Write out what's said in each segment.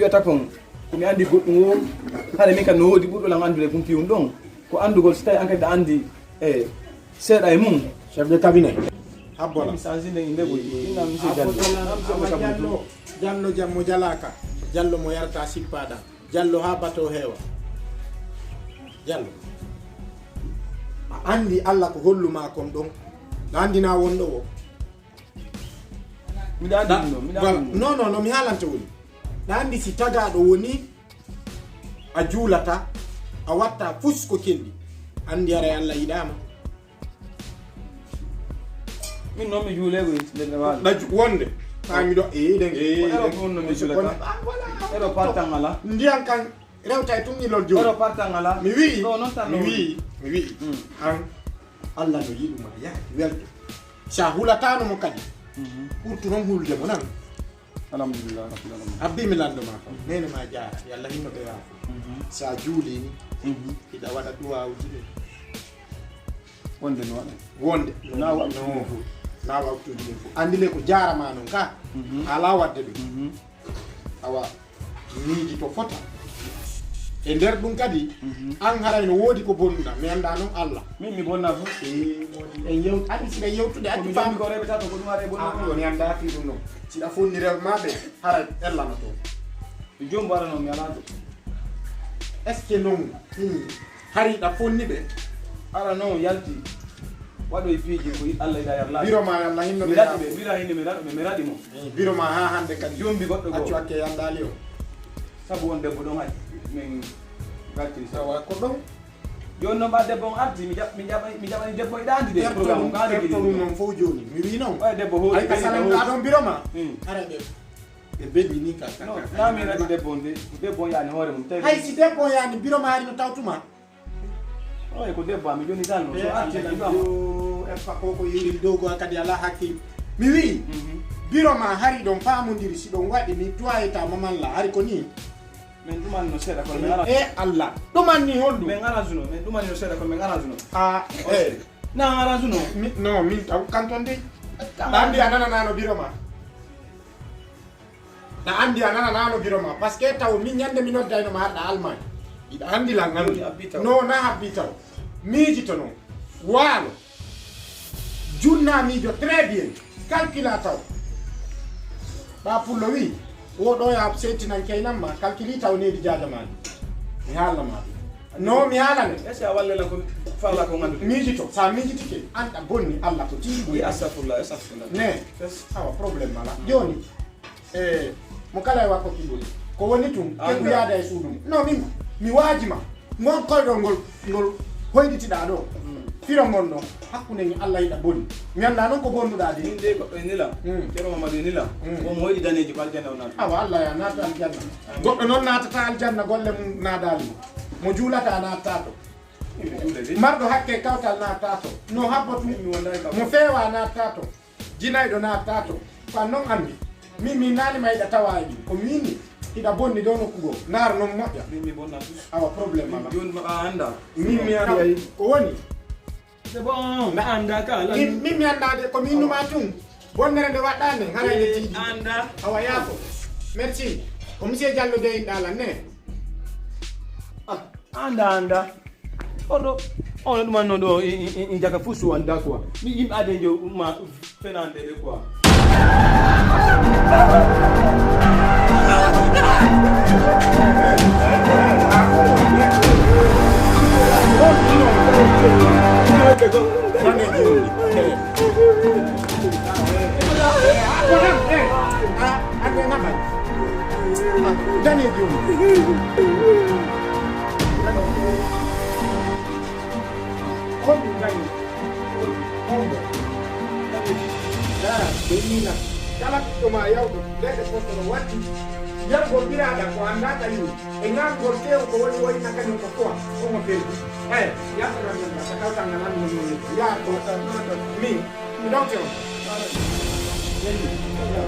wi'ata kon komi andi goɗɗum o hade min kam no woodi ɓurɗo lan andude kon piwum ɗon ko andugol so tawi an kadi andi seeɗa e mum chef de cabinet habbola misagine inde boy inna monsieur Diallo jammo jalaka Diallo mo yarata sippaɗa Diallo ha bato heewa Diallo a andi Allah ko holluma kon ɗon a andina wonɗo o non mi haalanta woni ɗa andi si tagaɗo woni a juulata a watta fus ko kelɗi andi aray Allah yiɗama min noon mi juulego wonde famiɗo eɗo partan ala ndiyan kan rewta e tumñilol joni eɗo partan ala mi wi an Allah no yiɗuma yaaki welto sa hulatanomo kadi ɓurtu noon huldemo nan alhamdulillah rabbil alamin abbimi landoma kam nene ma jaara yallah hinno ɓe yaafo sa juulini hiɗa waɗa duwawuji ɗe wonde no waɗa wonde na waktuji ɗin fof andile ko jarama noon ka ala wadde ɗum awa miiji to fota e nder ɗum kadi an haray no woodi ko bonnuɗa mi anda noon Allah min mi bonna fof e yew adi siɗa yewtude addi fam ko reɓeta to ko ɗum ara e bonna ɗon anda fi ɗum noon siɗa fonni rewmaɓe haray ellana to mi jombo ara noon mi ala to est ce que noon hariɗa fonni ɓe ara noon yalti waɗo e piiji ko Allah yiɗa yarlaa biro ma Allah hinno mi raɗi ɓe bira hinde mi raɗi mo biro ma ha hande kadi jombi goɗɗo accu hakke yandali o sabu won debbo ɗon haji min gartiri sawa ko ɗon joni noon ɓa debbo on arti mi jaɓani debbo e ɗandi de programme ko hande ɗum noon fof joni mi wi noon ɓay debbo hooli ay kasalan ɗa ɗon biro ma ara ɓe belli ni ka na mi raɗi debbo on de debbo on yaani hoore mum tawi hay si debbo on yaani biro ma hari no tawtuma oy ko debbo ami joni tan so arti e koko yiri dogo kadi ala hakkille mi wi biro ma hari ɗon famodiri si ɗon waɗi ni toyeta mamalla hari ko ni min ɗumani no seeɗa kono min ala e Allah ɗumanni honɗum min arrange no min ɗumani no seeɗa kono min arrange no na arrange no non min taw kanton de ɗa andi a nananano biro ma ɗa andi a nananano biro ma par ce que taw min ñande mi noddayno ma harɗa Allemagne iɗa andi lan an non na habbi taw miijito noon waalo junna miijo très bien calcula taw ɓa pullo wi woɗo ya settinan keynan ma calculi taw nedi jajamani mi haalna ma non mi haalane est ce que a wallela ko falla ko gandude miijito sa miijitike anɗa bonni Allah ko tiiɗi astafurlah ne awa probléme mala joni mo kala e wakko kiɗoli ko woni tum keɓu yaada e suudu non min mi waajima gon koyɗol ngol hoyditiɗa ɗo firo gon ɗon hakkude ni Allah yiɗa bonni mi anda noon ko bonnuɗa de min de goɗɗo e nila ceerno Mamadou e nila on hoyɗi daneji ko aljanna o naata awa Allah ya naata aljanna goɗɗo noon naatata aljanna golle mum naadali mo juulata naata to marɗo hakke kawtal naata to no habbotu mo feewa naata to jinayɗo naata to fa noon andi min naani ma yiɗa tawa ɗi ko mini hiɗa bonni dow nokkugo ndaara noon moƴƴa min bonna awa probléme ala joni a anda min mi anda ko woni c'est bon mi anda ka min mi andade ko min numa tun bonnere nde waɗɗa nde harayde tiiɗi anda awa yaafo merci ko monsieur Diallo deyinɗalan ne anda oɗo ono ɗumanno ɗo i jaka fuu so anda quoi mi yimɓe ade jo ma fenande ɓe quoi kala ɗuma yawɗo leɗɗe fottono watti yargol ɓiraɗa ko anda kañum e ngangol tew ko woni wayna kañum ko quoi omo fewi yaɓaɗa sa kawtal ngal anno yaa ko min mi ɗawte on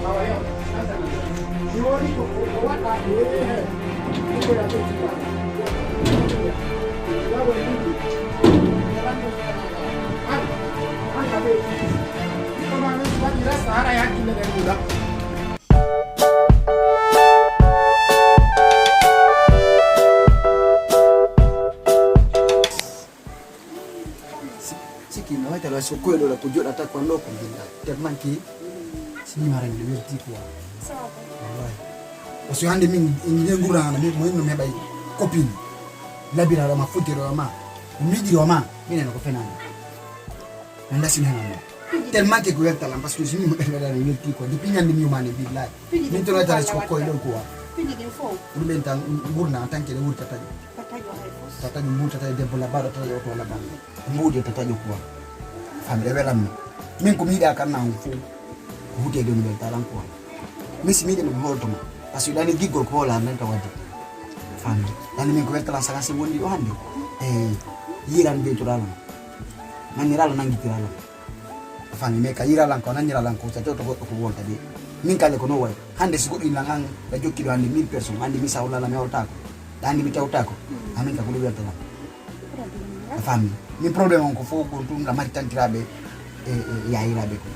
awa yaw mi woni ko waɗɗa he ɗukoya totiɗa yawo e ɗuɗɗi an kaɓe waɗi resta haɗa e hakkille ɗen ɗuɗa kina wata la soko do la kujua hata kwa loko bila tellement ki sini mara ni verti kwa sawa wallahi usiande mimi ingine ngura na mimi mwenye meba copine labira la mafuti ro ma miji ro ma mimi na kofena nanda sina na tellement que kuya tala parce que sini mara ni verti kwa dipinya ni mimi mane billahi mimi to la soko ile kwa Pigi di fo. Uribenta ngurna tanke le urta tajo. Tatajo mbuta tajo de bola bada tajo to la banda. Mbudi tatajo kwa. Famile bela mi. Min ko mida kan na fu. Hude de mi talan kwa. Misi mide no holto ma. Asu dani gigol ko la nan tawadi. Famile. Dani min ko wetala sanga se wondi o hande. Yiran be to dala. Manirala nangi tirala. Famile me ka yiralan ko naniralan ko tajo to ko wonta de. Min kale ko no way hande sigo ilangang da jokki do hande 1000 personnes hande mi sawla la me awtako hande mi tawtako amin ka ko lu werta la famille mi problème on ko fo ko tum la mari tantirabe ya irabe ko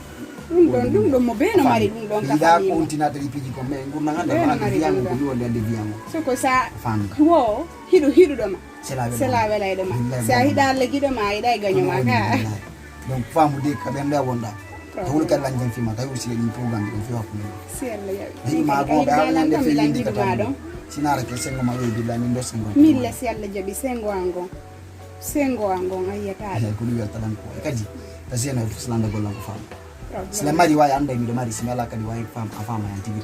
dum do mo beno mari dum don ka ida continuate ripiji ko me ngurna nganda ma viango ko lu wonde ande viango so ko sa famille wo hidu do ma c'est la vela do ma sa hida le gido ma ida ganyo ma ka donc famu de ka ben da wonda tawul kan lanjang fi ma tayu si ni programme ko fi wa ko si alla ya ni ma go ba ande fi ni ka do sinara ke sengo ma we bi la ni ndo sengo mille si alla jabi sengo ango ngayata ko lu yata lan ko kaji tasena fuslanda golla ko fam sila mari wa anda mi do mari simala ka di wa fam afama ya tigi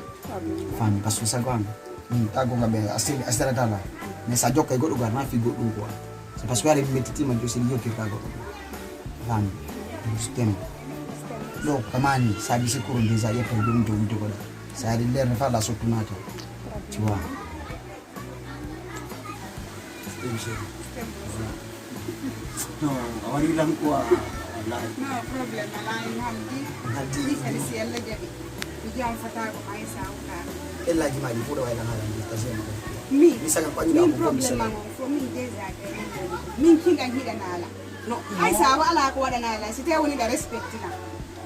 fam pasu sa ko anga tago ngabe asira tala mais sa jokay godo gar na fi godo ko c'est parce que ari metiti ma josi yo ke tago fam système do kamani sa di sekuru ndeza yeto dum ko sa di ler fa la sotunata tu vois no awari lang ko wallahi no problem ala hamdi si alla jabi jam fata ko ay sa uka ella ji mali fudo wala ngala ndi tasema mi sanga kwa nyina ko problem ko mi deza ke min kinga hida nala no ay sa wala ko wada nala si te woni da respect na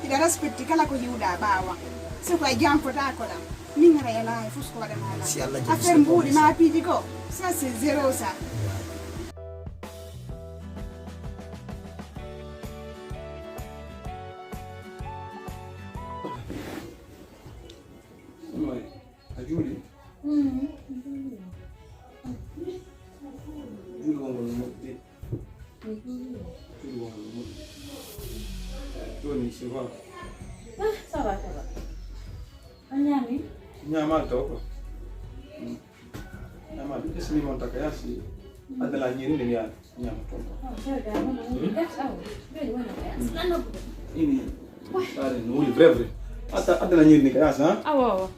ida respect kala ko yuda bawa so ko jam fata ko da min ngara yala fus ko wada nala si alla ji affaire mbudi ma pidi ko ça c'est zéro ça Ajuli. Juli wangu ni mti. Juli wangu ni mti. Juli shiva. Sawa. Anyani? Nyama toko. Nyama isi ni montaka yasi. Adala nyeri ni ya nyama toko. Ini. Sare nuli breve. Adala nyeri ni kayasa ha? Awo.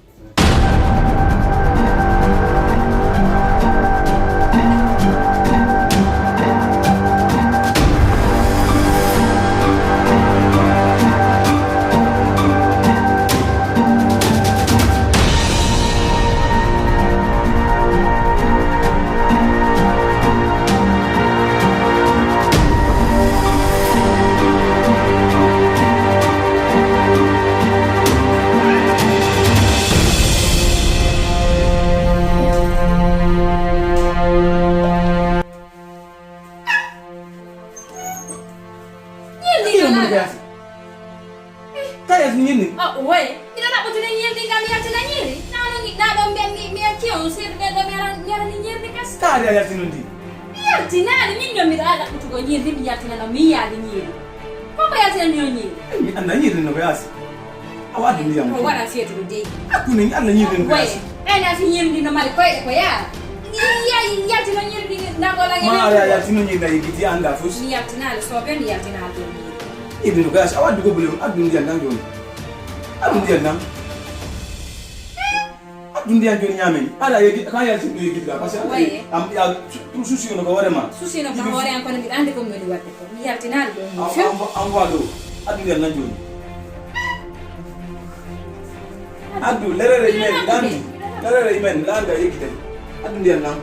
Kaya nyini. Oh, we. Kita nak butuh nyir tinggal lihat cina nyiri. Nah bombian mi kion sir de miara nyir di kas. Kaya ya tinundi. Iya cina ni minyo mi ada butuh go nyir di mi cina na mi ya di nyir. Kok ya cina nyir? Anda nyiri no bayasi. Awadi ndia Ko mko. wara sir tu di. Aku ni anda nyiri no bayasi. We. Na si nyir di no mali ko ya. Iya cina nyir di na ko la nyir. Mara ya tinundi na yikiti anda fus. Ni ya cina le so ben ya cina tu. Ibi no bayasi awadi go bulu adu ndia ndango. Adu ndia ndam. India joni nyame ala yegi kaya sibu yegi da parce que am ya susi no ko warema Susi no ko wore an ko ni ande ko ngoni watte ko mi yartinal do am wado adu ndia nan joni adu lerere imen landa yegi de adu ndia nan